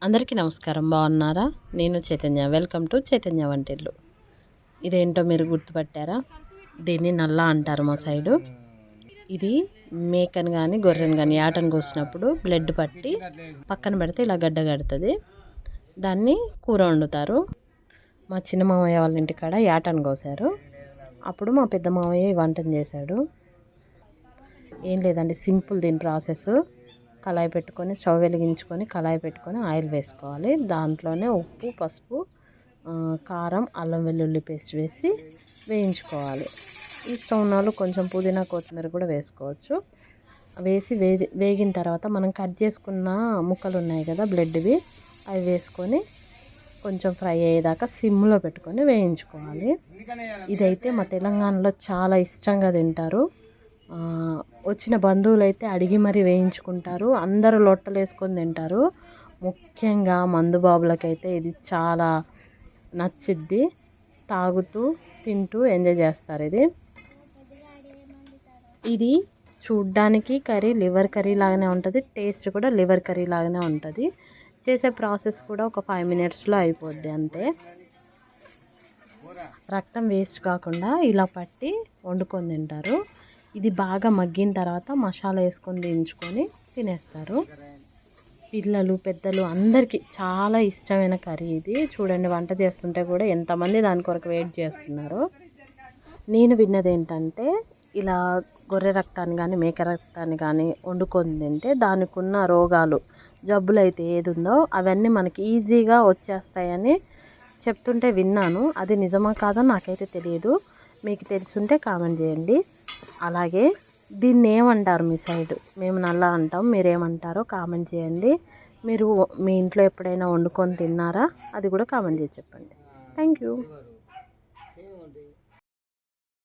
అందరికీ నమస్కారం. బాగున్నారా? నేను చైతన్య. వెల్కమ్ టు చైతన్య వంటిల్లు. ఇదేంటో మీరు గుర్తుపట్టారా? దీన్ని నల్ల అంటారు మా సైడు. ఇది మేకను కానీ గొర్రెను కానీ యాటను కోసినప్పుడు బ్లడ్ పట్టి పక్కన పెడితే ఇలా గడ్డ కడుతుంది. దాన్ని కూర వండుతారు. మా చిన్న మామయ్య వాళ్ళ ఇంటికాడ యాటను కోసారు. అప్పుడు మా పెద్ద మామయ్య ఈ వంటను చేశాడు. ఏం లేదండి, సింపుల్ దీని ప్రాసెస్. కళాయి పెట్టుకొని స్టవ్ వెలిగించుకొని కళాయి పెట్టుకొని ఆయిల్ వేసుకోవాలి. దాంట్లోనే ఉప్పు, పసుపు, కారం, అల్లం వెల్లుల్లి పేస్ట్ వేసి వేయించుకోవాలి. ఇష్టం ఉన్న వాళ్ళు కొంచెం పుదీనా కొత్తిమీర కూడా వేసుకోవచ్చు. వేసి వేగిన తర్వాత మనం కట్ చేసుకున్న ముక్కలు ఉన్నాయి కదా బ్లడ్వి, అవి వేసుకొని కొంచెం ఫ్రై అయ్యేదాకా సిమ్లో పెట్టుకొని వేయించుకోవాలి. ఇదైతే మా తెలంగాణలో చాలా ఇష్టంగా తింటారు. వచ్చిన బంధువులు అయితే అడిగి మరీ వేయించుకుంటారు. అందరూ లొట్టలు వేసుకొని తింటారు. ముఖ్యంగా మందుబాబులకైతే ఇది చాలా నచ్చిద్ది. తాగుతూ తింటూ ఎంజాయ్ చేస్తారు. ఇది చూడ్డానికి కర్రీ లివర్ కర్రీ లాగానే ఉంటుంది. టేస్ట్ కూడా లివర్ కర్రీ లాగానే ఉంటుంది. చేసే ప్రాసెస్ కూడా ఒక 5 మినిట్స్లో అయిపోద్ది అంతే. రక్తం వేస్ట్ కాకుండా ఇలా పట్టి వండుకొని తింటారు. ఇది బాగా మగ్గిన తర్వాత మసాలా వేసుకొని దించుకొని తినేస్తారు. పిల్లలు పెద్దలు అందరికీ చాలా ఇష్టమైన కర్రీ ఇది. చూడండి, వంట చేస్తుంటే కూడా ఎంతమంది దాని కొరకు వెయిట్ చేస్తున్నారు. నేను విన్నది ఏంటంటే, ఇలా గొర్రె రక్తాన్ని కానీ మేక రక్తాన్ని కానీ వండుకొని తింటే దానికి ఉన్న రోగాలు, జబ్బులు అయితే ఏది ఉందో అవన్నీ మనకి ఈజీగా వచ్చేస్తాయని చెప్తుంటే విన్నాను. అది నిజమా కాదో నాకైతే తెలియదు. మీకు తెలుసుంటే కామెంట్ చేయండి. అలాగే దీన్ని ఏమంటారు మీ సైడ్? మేము నల్ల అంటాం, మీరేమంటారో కామెంట్ చేయండి. మీరు మీ ఇంట్లో ఎప్పుడైనా వండుకొని తిన్నారా? అది కూడా కామెంట్ చేసి చెప్పండి. Thank you.